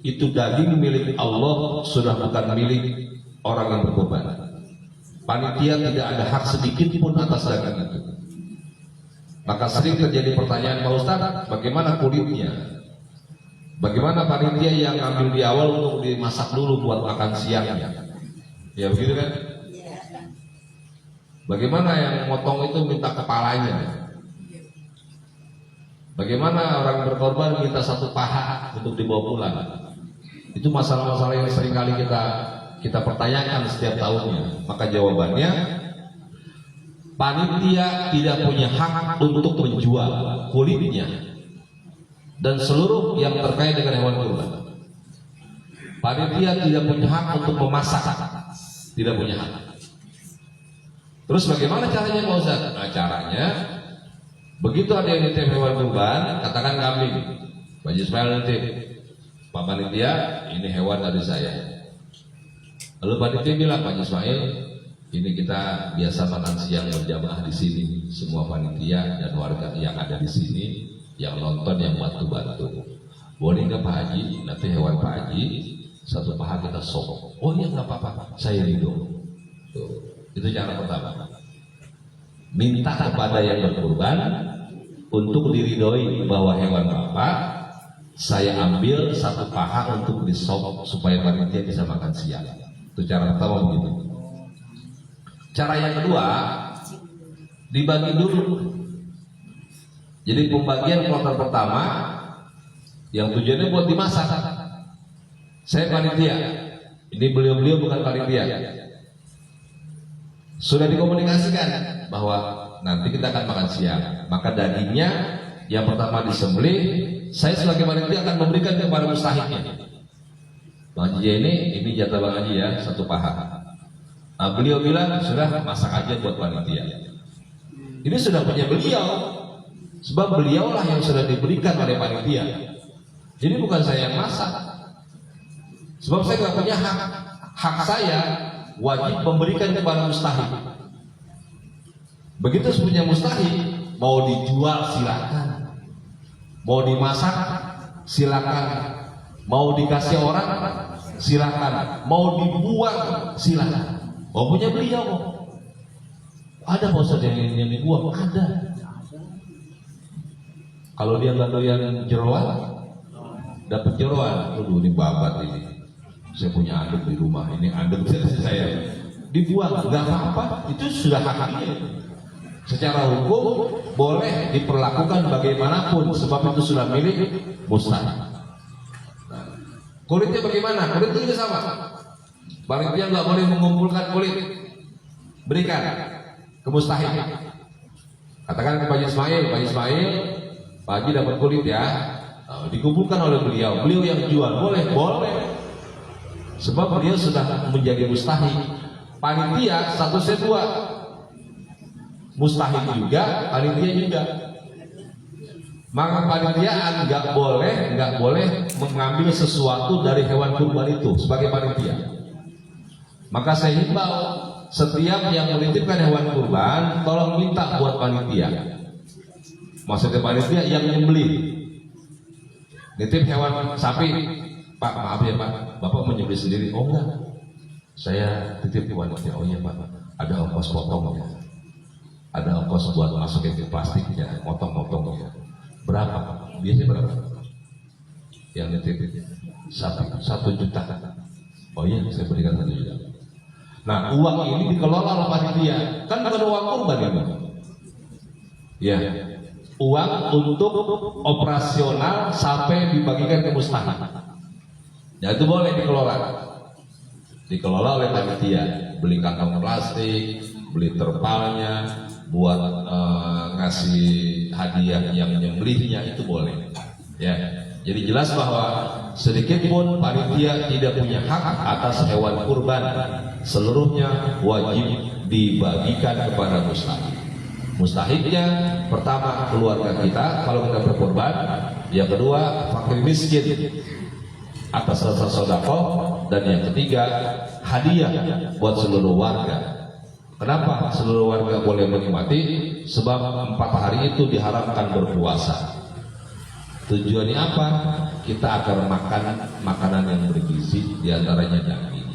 Itu daging milik Allah, sudah bukan milik orang yang berkorban. Panitia tidak ada hak sedikit pun atas daging itu. Maka sering terjadi pertanyaan, Pak Ustadz, bagaimana kulitnya? Bagaimana panitia yang ambil di awal untuk dimasak dulu buat makan siangnya? Ya begitu kan? Bagaimana yang motong itu minta kepalanya? Bagaimana orang berkorban minta satu paha untuk dibawa pulang? Itu masalah-masalah yang seringkali kita pertanyakan setiap tahunnya. Maka jawabannya, panitia tidak punya hak untuk menjual kulitnya dan seluruh yang terkait dengan hewan kurban. Panitia tidak punya hak untuk memasak, tidak punya hak. Terus bagaimana caranya Pak Ustaz? Nah, caranya begitu ada yang nitip hewan kurban, katakan kambing, Pak Ismail nitip, Pak Panitia, ini hewan dari saya. Lalu panitia bilang, Pak Ismail, ini kita biasa makan siang berjamaah di sini, semua panitia dan warga yang ada di sini, yang nonton, yang bantu-bantu. Boleh nggak Pak Haji? Nanti hewan Pak Haji satu paha kita sok. Oh iya nggak apa-apa, saya ridho. Tuh. Itu cara pertama. Minta kepada yang berkurban untuk diridhoi bahwa hewan Bapak saya ambil satu paha untuk disop supaya panitia bisa makan siang. Itu cara pertama begitu. Cara yang kedua, dibagi dulu. Jadi pembagian kloter pertama yang tujuannya buat dimasak. Saya panitia. Ini beliau-beliau bukan panitia. Sudah dikomunikasikan bahwa nanti kita akan makan siang, maka dagingnya yang pertama disembelih, saya sebagai panitia akan memberikan kepada mustahiknya. Bang Haji ini jatah Bang Haji ya, satu paha. Nah, beliau bilang sudah masak aja buat panitia. Ini sudah punya beliau, sebab beliaulah yang sudah diberikan oleh panitia. Jadi bukan saya yang masak, sebab saya nggak punya hak. Hak saya wajib memberikan kepada mustahik. Begitu punya mustahik, mau dijual silakan, mau dimasak silakan, mau dikasih orang silakan, mau dibuang silakan. Mau punya beliau kok. Ada Pak Ustadz yang dibuang? Ada. Kalau dia nggak doyan jeroan, dapat jeroan, aduh ini babat ini. Saya punya adem di rumah, ini adem saya dibuang, nggak apa-apa, itu sudah hak dia. Secara hukum boleh diperlakukan bagaimanapun, sebab itu sudah milik mustahik. Kulitnya bagaimana? Kulit itu sama. Panitia nggak boleh mengumpulkan kulit, berikan ke mustahik. Katakan ke Pak Ismail, Pak Haji dapat kulit ya, dikumpulkan oleh beliau yang jual, boleh. Sebab dia sudah menjadi mustahik. Panitia statusnya dua, mustahik juga, panitia juga. Maka panitiaan nggak boleh mengambil sesuatu dari hewan kurban itu sebagai panitia. Maka saya himbau setiap yang menitipkan hewan kurban, tolong minta buat panitia. Maksudnya panitia yang nyembelih. Nitip hewan sapi, Pak maaf ya Pak, Bapak menyembelih sendiri? Oh enggak, saya titip panitia. Oh iya Pak, ada ongkos potong ya, ada ongkos buat masukin ke plastiknya, motong-motongnya. Berapa? Biasanya berapa? Yang nitip sapi 1 juta. Oh iya, saya berikan 1 juta. Nah, uang ini dikelola oleh panitia, kan bukan uang kurban ya, Bang? Ya, uang untuk operasional sampai dibagikan ke mustahik. Ya itu boleh dikelola oleh panitia. Beli kantong plastik, beli terpalnya, buat ngasih hadiah yang nyembelihnya itu boleh. Ya, jadi jelas bahwa sedikit pun panitia tidak punya hak atas hewan kurban. Seluruhnya wajib dibagikan kepada mustahik. Mustahiknya pertama keluarga kita kalau kita berkorban, yang kedua fakir miskin atas dasar sedekah, dan yang ketiga hadiah buat seluruh warga. Kenapa seluruh warga boleh menikmati? Sebab 4 hari itu diharapkan berpuasa. Tujuannya apa? Kita akan makan makanan yang bergizi, diantaranya daging.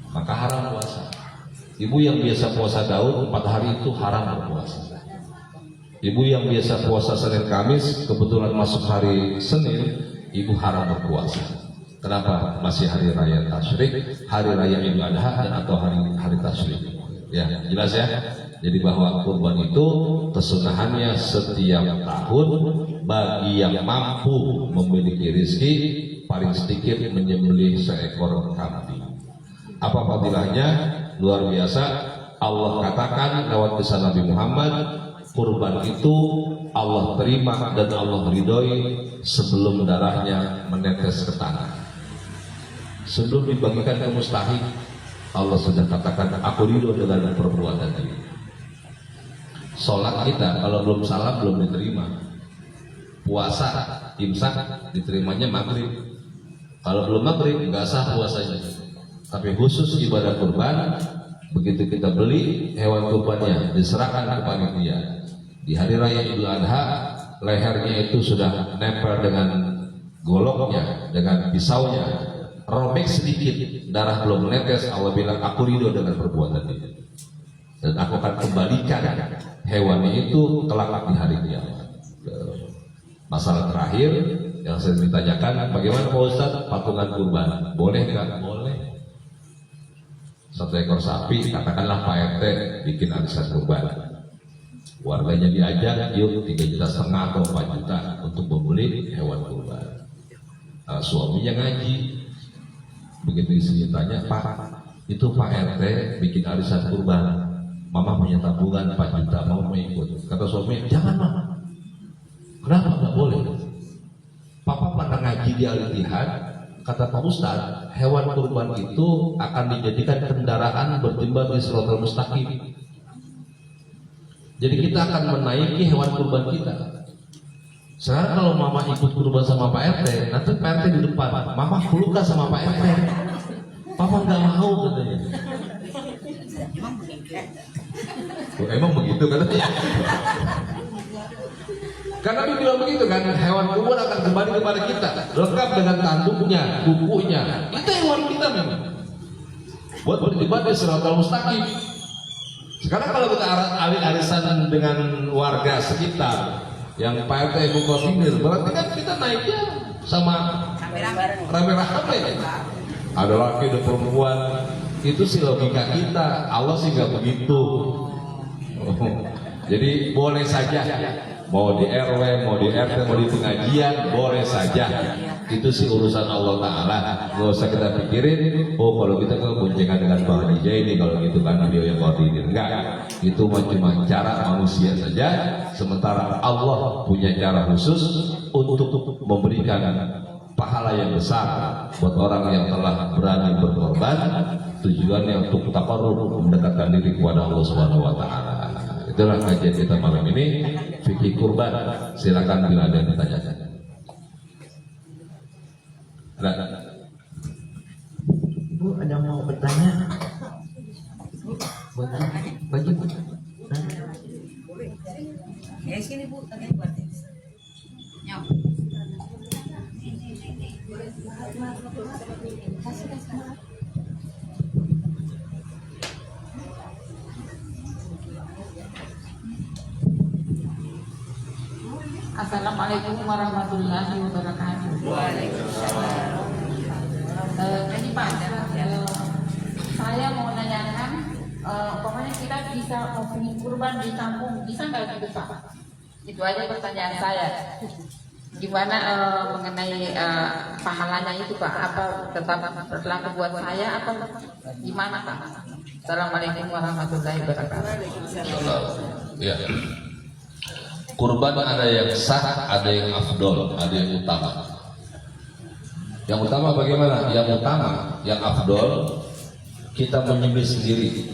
Maka haram puasa. Ibu yang biasa puasa Daud 4 hari itu haram berpuasa. Ibu yang biasa puasa Senin Kamis kebetulan masuk hari Senin, ibu haram berpuasa. Kenapa? Masih hari raya tasyrik, hari raya Idul Adha dan atau hari tasyrik. Ya, jelas ya. Jadi bahwa kurban itu kesunahannya setiap tahun bagi yang mampu memiliki rezeki paling sedikit menyembelih seekor kambing. Apa fadilahnya? Luar biasa. Allah katakan lewat kisah Nabi Muhammad, kurban itu Allah terima dan Allah ridhoi sebelum darahnya menetes ke tanah. Sebelum dibagikan ke mustahik, Allah sudah katakan, aku ridho dengan perbuatan ini. Sholat kita kalau belum salam belum diterima. Puasa imsak diterimanya maghrib. Kalau belum maghrib nggak sah puasanya. Tapi khusus ibadah kurban, begitu kita beli hewan kurbannya diserahkan ke panitia. Di hari raya Idul Adha, lehernya itu sudah nempel dengan goloknya, dengan pisaunya, robek sedikit, darah belum menetes. Allah bilang, aku ridho dengan perbuatan ini, dan aku akan kembalikan hewannya itu kelak di hari kiamat. Masalah terakhir yang saya ditanyakan, bagaimana Pak Ustadz patungan kurban? Boleh nggak? Boleh. 1 ekor sapi, katakanlah Pak RT bikin arisan kurban, warganya diajak, yuk 3,5 juta atau 4 juta untuk membeli hewan kurban. Suaminya ngaji, begitu istrinya tanya, Pak, itu Pak RT bikin arisan kurban, Mama punya tabungan 4 juta, mau ikut? Kata suaminya, jangan Mama. Kenapa nggak boleh? Papa pernah ngaji di Al-Ittihad, kata Pak Ustadz, hewan kurban itu akan dijadikan kendaraan berjembat di Shiratal Mustaqim. Jadi kita akan menaiki hewan kurban kita. Sekarang kalau Mama ikut kurban sama Pak RT, nanti Pak RT di depan, Mama pelukan sama Pak RT. Papa nggak mau katanya. Emang begitu katanya. Karena Nabi bilang begitu kan, hewan kurban akan kembali kepada kita, lengkap dengan tanduknya, kukunya. Itu hewan kita memang. Buat berjembat di Shiratal Mustaqim. Sekarang kalau kita arisan dengan warga sekitar, yang Pak RT Ibu Kofinir, berarti kan kita naiknya sama rame-rame. Ada laki, ada perempuan. Itu sih logika kita. Allah sih nggak begitu. Jadi boleh saja. Mau di RW, mau di RT, mau di pengajian, boleh saja. Itu sih urusan Allah Ta'ala. Gak usah kita pikirin, oh kalau kita kan boncengan dengan Bang DJ ini, kalau gitu kan video yang koordinir. Enggak, itu cuma cara manusia saja. Sementara Allah punya cara khusus untuk memberikan pahala yang besar buat orang yang telah berani berkorban. Tujuannya untuk taqarrub, mendekatkan diri kepada Allah Subhanahu wa Ta'ala. Itulah kajian kita malam ini, fikih kurban. Silakan bila ada yang bertanya. Nah, Bu, ada mau bertanya? Bagi Bu. Ya sini Bu, tanya buat nyok. Assalamualaikum warahmatullahi wabarakatuh. Waalaikumsalam. Ini Pak, saya mau nanyakan, pokoknya kita bisa mau bikin kurban di kampung, bisa nggak gitu Pak? Itu aja pertanyaan saya. Gimana mengenai pahalanya itu Pak? Apa tetap berlaku buat saya? Apa gimana Pak? Assalamualaikum warahmatullahi wabarakatuh. ya. Kurban ada yang sah, ada yang afdol, ada yang utama. Yang utama bagaimana? Yang utama, yang afdol, kita menyembelih sendiri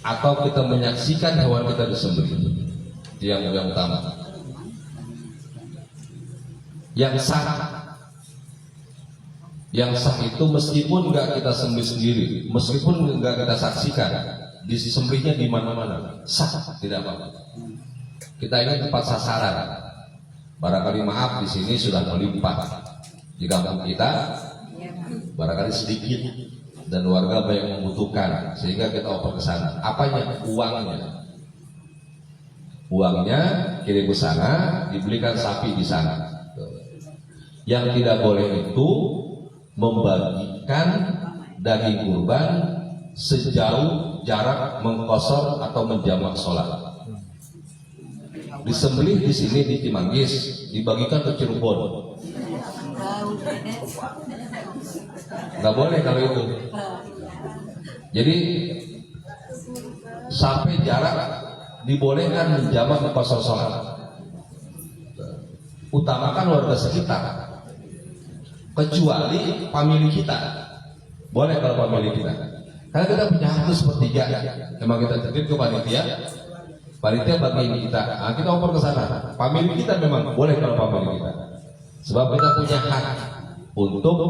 atau kita menyaksikan hewan kita disembelih. Itu yang utama. Yang sah itu meskipun nggak kita sembelih sendiri, meskipun nggak kita saksikan, disembelihnya di mana-mana, sah, tidak apa-apa. Kita ini tempat sasaran. Barangkali maaf di sini sudah melimpah. Di kampung kita barangkali sedikit dan warga banyak membutuhkan sehingga kita oper ke sana. Apanya? Uangnya. Uangnya kirim ke sana, dibelikan sapi di sana. Yang tidak boleh itu membagikan daging kurban sejauh jarak mengkosor atau menjamak sholat. Disembelih di sini di Cimanggis, dibagikan ke Cirebon. Nggak boleh kalau itu. Jadi sampai jarak dibolehkan menjamak mengkosor sholat. Utamakan warga sekitar. Kecuali pemilik kita, boleh kalau pemilik kita. Karena kita punya hak sepertiga. Memang kita titip ke panitia bagi kita. Nah, kita oper ke sana. Pemilik kita memang boleh kalau pemilik kita. Sebab kita punya hak untuk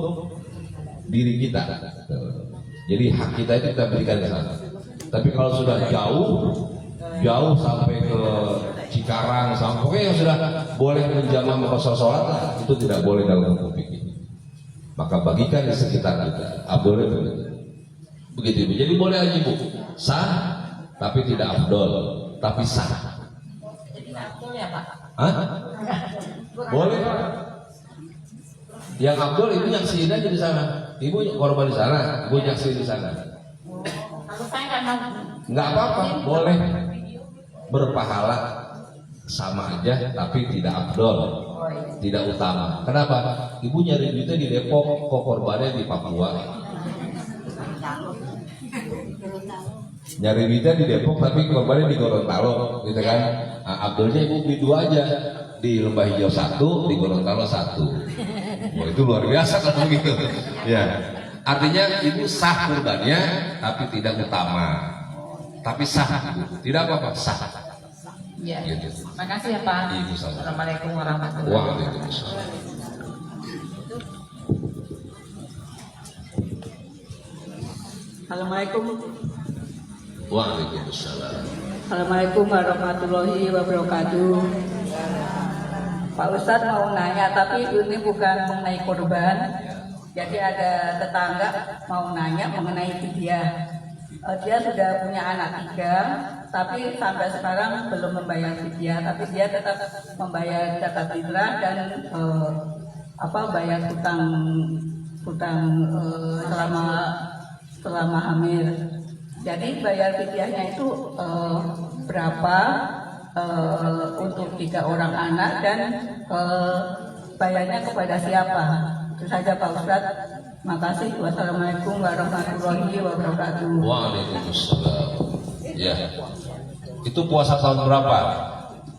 diri kita. Jadi hak kita itu kita berikan ke sana. Tapi kalau sudah jauh sampai ke Cikarang, sampai yang sudah boleh menjamak mengkosor sholat, itu tidak boleh dalam hukum fikih. Maka bagikan di sekitar kita. Boleh begitu. Jadi boleh aja Bu, sah tapi tidak afdol, tapi sah. Jadi afdol ya Pak? Hah? Boleh. Yang afdol itu yang aja di sana. Ibu korban di sana, ibu nyaksiin di sana. Kalau saya nggak mau. Nggak apa-apa, boleh. Berpahala sama aja, tapi tidak afdol. Tidak utama. Kenapa? Ibu nyari duitnya di Depok, kok korbannya di Papua. Nyari duitnya di Depok, tapi korbannya di Gorontalo, gitu kan? Nah, Abdulnya ibu beli 2 aja, di Lembah Hijau 1, di Gorontalo 1. Wah, itu luar biasa kalau begitu. Ya, artinya ibu sah kurbannya, tapi tidak utama. Tapi sah, tidak apa-apa, sah. Iya. Gitu. Makasih ya Pak. Ibu sama. Assalamualaikum warahmatullahi wabarakatuh. Waalaikumsalam. Assalamualaikum. Waalaikumsalam. Assalamualaikum warahmatullahi wabarakatuh. Pak Ustadz mau nanya, tapi ini bukan mengenai korban. Jadi ada tetangga mau nanya mengenai fidyah. Dia sudah punya anak 3, tapi sampai sekarang belum membayar fidyah. Tapi dia tetap membayar zakat fitrah dan bayar hutang selama hamil. Jadi bayar fidyahnya itu berapa untuk 3 orang anak dan bayarnya kepada siapa? Itu saja Pak Ustadz. Makasih. Wassalamualaikum warahmatullahi wabarakatuh. Waalaikumsalam. Ya. Itu puasa tahun berapa?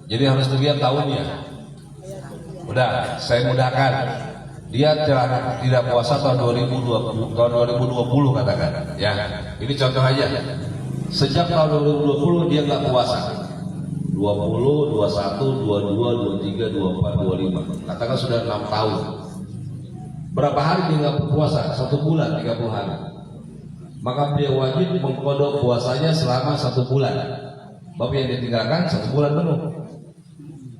Jadi harus dilihat tahunnya. Udah, saya mudahkan. Dia tidak puasa tahun 2020, katakan. Ya, ini contoh aja. Sejak tahun 2020 dia nggak puasa. 20, 21, 22, 23, 24, 25. Katakan sudah 6 tahun. Berapa hari dia nggak berpuasa? 1 bulan, 30 hari. Maka dia wajib mengkodok puasanya selama 1 bulan. Bab yang ditinggalkan 1 bulan penuh.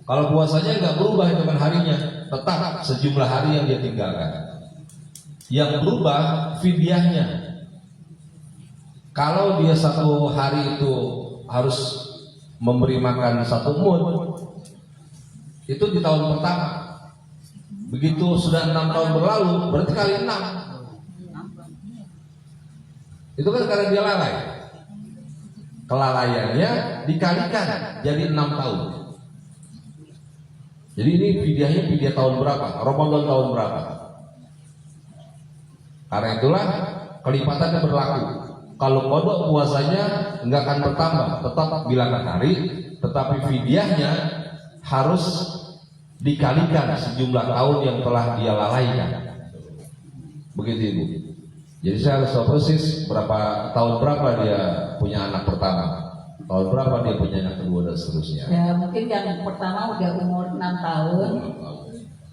Kalau puasanya nggak berubah hitungan harinya, tetap sejumlah hari yang dia tinggalkan. Yang berubah fidyahnya. Kalau dia 1 hari itu harus memberi makan 1 mud, itu di tahun pertama. Begitu sudah 6 tahun berlalu, berarti kali 6. Itu kan karena dia lalai. Kelalaiannya dikalikan jadi 6 tahun. Jadi ini fidyahnya fidyah tahun berapa? Ramadan tahun berapa? Karena itulah kelipatannya berlaku. Kalau kodok puasanya enggak akan bertambah, tetap bilangan hari, tetapi fidyahnya harus dikalikan sejumlah tahun yang telah dia lalaikan. Begitu Ibu. Jadi saya harus tahu persis tahun berapa dia punya anak pertama, tahun berapa dia punya anak kedua dan seterusnya. Ya mungkin yang pertama udah umur 6 tahun.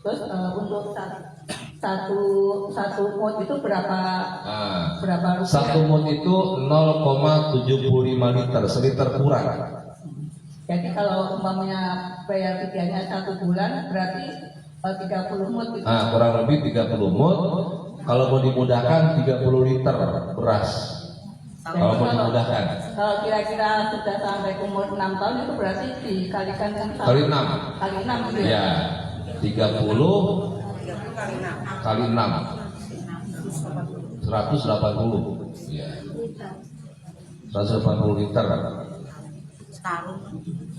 Terus untuk satu mut itu berapa rupiah? 1 mut itu 0,75 liter, seliter kurang. Jadi kalau umpamanya bayar fidyahnya 1 bulan berarti 30 mut itu. Kurang lebih 30 mut. Kalau mau dimudahkan 30 liter beras. Kalau mau dimudahkan. Kalau kira-kira sudah sampai umur 6 tahun itu berarti dikalikan dengan Kali 6. Kali 6 gitu ya. Ya, 30 kali 6. 180. Ya. 180 liter.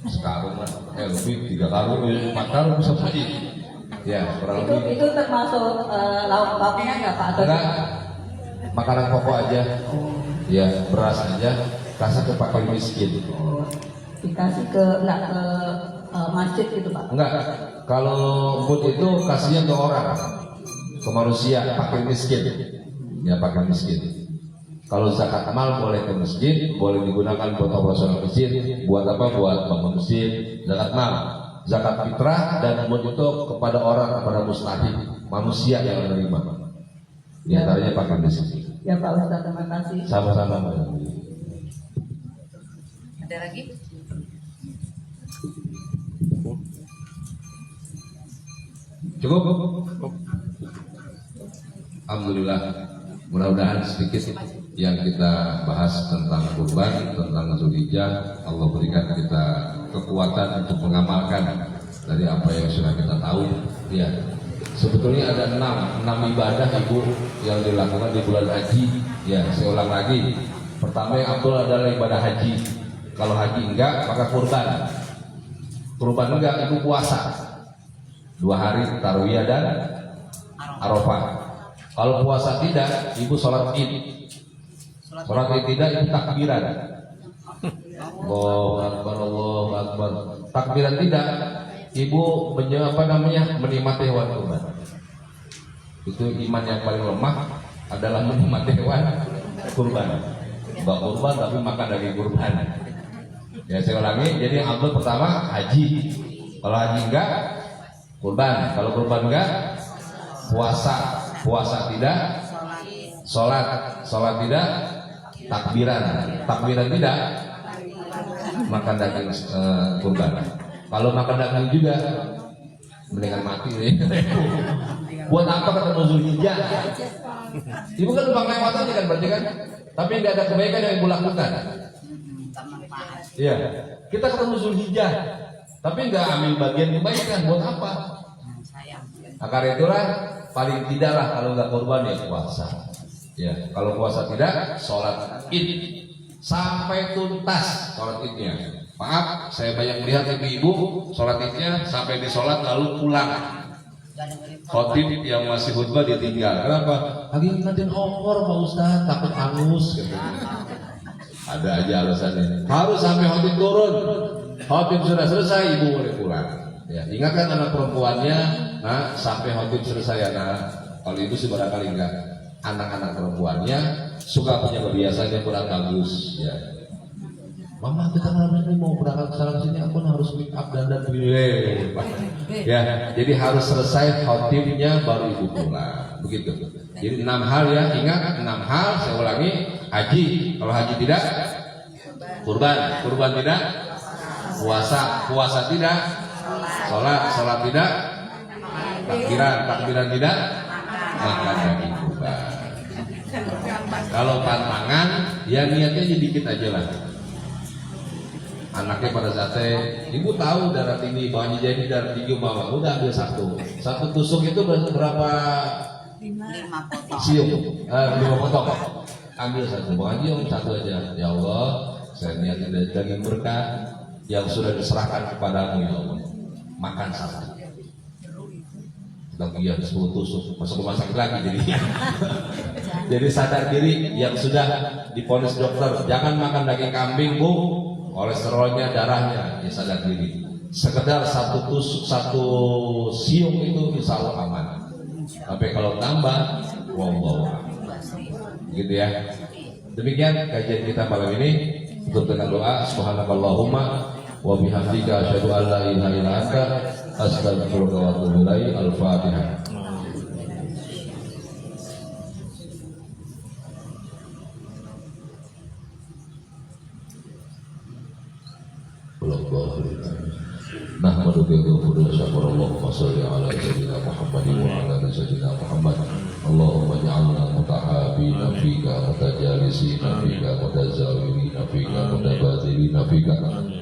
Sekarung lah. Lebih 3 karung, 4 karung bisa pergi. Ya, kurang lebih. Itu termasuk lauk pauknya nggak Pak? Enggak, makanan pokok aja. Ya, beras aja. Kasih ke fakir miskin. Dikasih ke masjid gitu Pak? Enggak, kalau mut itu kasihnya ke orang, ke manusia, fakir miskin. Ya, fakir miskin. Kalau zakat mal boleh ke masjid, boleh digunakan buat operasional masjid. Buat apa? Buat bangun masjid. Zakat mal, zakat fitrah dan mut itu kepada orang, kepada mustahik, manusia yang menerima. Di antaranya fakir miskin. Ya Pak Ustaz, terima kasih. Sama-sama Mbak. Ada lagi? Cukup? Alhamdulillah. Mudah-mudahan sedikit yang kita bahas tentang kurban, tentang Zulhijjah, Allah berikan kita kekuatan untuk mengamalkan dari apa yang sudah kita tahu. Ya, sebetulnya ada 6 ibadah Ibu yang dilakukan di bulan haji. Ya, saya ulang lagi. Pertama yang abdul adalah ibadah haji. Kalau haji enggak, maka kurban. Kurban enggak, itu puasa. 2 hari Tarwiyah dan Arafah. Kalau puasa tidak, Ibu sholat Id. Sholat Id tidak, itu takbiran. Allahu Akbar, Allahu Akbar. Takbiran tidak, Ibu menikmati hewan kurban. Itu iman yang paling lemah adalah menikmati hewan kurban. Mbak kurban tapi makan daging kurban. Ya saya ulangi, jadi yang abdul pertama haji. Kalau haji enggak, kurban. Kalau kurban enggak, puasa. Puasa tidak, sholat tidak, takbiran tidak, makan daging kurban. Kalau makan daging juga, mendingan mati. Buat apa ketemu Zulhijjah? Ibu kan numpang lewat aja kan berarti kan? Tapi nggak ada kebaikan yang Ibu lakukan. Iya, kita ketemu Zulhijjah, tapi nggak ambil bagian kebaikan. Buat apa? Akar itulah paling tidaklah kalau nggak kurban ya puasa. Ya, kalau puasa tidak, sholat Id sampai tuntas sholat Idnya. Maaf, saya banyak melihat ibu-ibu sholat Idnya sampai di sholat lalu pulang. Khotib yang masih khutbah ditinggal. Kenapa? Lagi ngeliatin horor Pak Ustaz, takut hangus. Gitu. Ada aja alasannya. Harus sampai khotib turun. Khotib sudah selesai, ibu boleh pulang. Ya, ingatkan anak perempuannya, nah sampai khotib selesai anak. Kalau ibu sih barangkali enggak. Anak-anak perempuannya suka punya kebiasaan yang kurang bagus. Ya. Mama kita malam ini mau berangkat ke sana sini, aku harus make up dan ya. Jadi harus selesai khotibnya baru ibu pulang, begitu. Jadi 6 hal ya, ingat 6 hal. Saya ulangi, haji. Kalau haji tidak, kurban tidak, puasa tidak, sholat tidak, takbiran tidak, makan daging kurban. Kalau pantangan, ya niatnya dikit aja lah. Anaknya pada saatnya, ibu tahu darah tinggi, bawahnya jadi darah tinggi, mama udah ambil satu tusuk itu berapa 5 potong. siung, 5 potong, ambil satu aja. Ya Allah, saya niat ada daging berkah yang sudah diserahkan kepadamu ya Allah, makan satu. Lagi yang 10 tusuk, masuk rumah sakit lagi jadinya. Jadi sadar diri yang sudah diponis dokter, jangan makan daging kambing bu, kolesterolnya, darahnya, ya sadar diri. Sekedar satu tusuk, satu siung itu insya Allah aman. Tapi kalau tambah, wow, gitu ya. Demikian kajian kita malam ini. Tutup dengan doa. Subhanakallahumma wa bihamdika asyhadu an la ilaha illa anta astaghfiruka wa atubu ilaik. Al-Fatihah. Nahmaduka wa syukurullah sholli ala sayyidina Muhammadin wa ala sayyidina Muhammad. Allahumma ja'alna mutahabina fika mutajalisina fika mutazawirina fika mutabadilina fika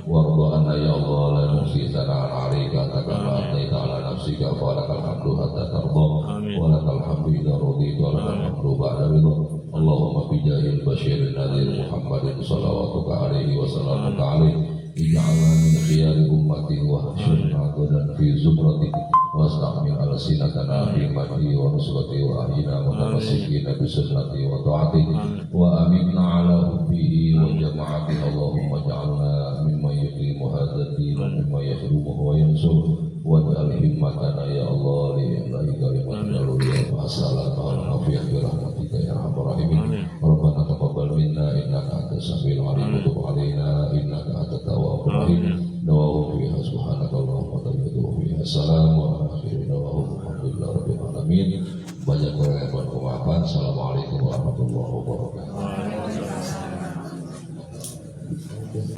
warda anna ya Allah la nuhsi sana'an 'alaika kama athaita 'ala nafsika wa lakal hamdu hatta tarda wa lakal hamdu idza radita wa lakal hamdu ba'da ridha. Allahumma bi jahil basyir nadir Muhammadin sallallahu alaihi wa sallam alaihi ij'alna min khiyari ummati wa hasyurna qadan fi zumrati wasta'mil ala sinatana fi madhi wa nusrati wa ahyina wa tamasikina bi sunnati wa ta'ati wa aminna ala hubbihi wa jama'ati. Allahumma ja'alna mimma yuqimu hadha din wa mimma yahrumuhu wa yansur wa ja'al himmatana ya Allah li ilahi kalimatin al-ulya wa assalamu ala nafiyah bi rahmatika ya arhamar rahimin. Rabbana taqabbal minna innaka antas samiul alim wa tub alaina innaka antat tawwabur rahim. Nawahu fiha subhanakallahumma wa bihamdika assalamualaikum warahmatullahi wabarakatuh. Banyak orang yang berkemaafan. Assalamualaikum warahmatullahi wabarakatuh.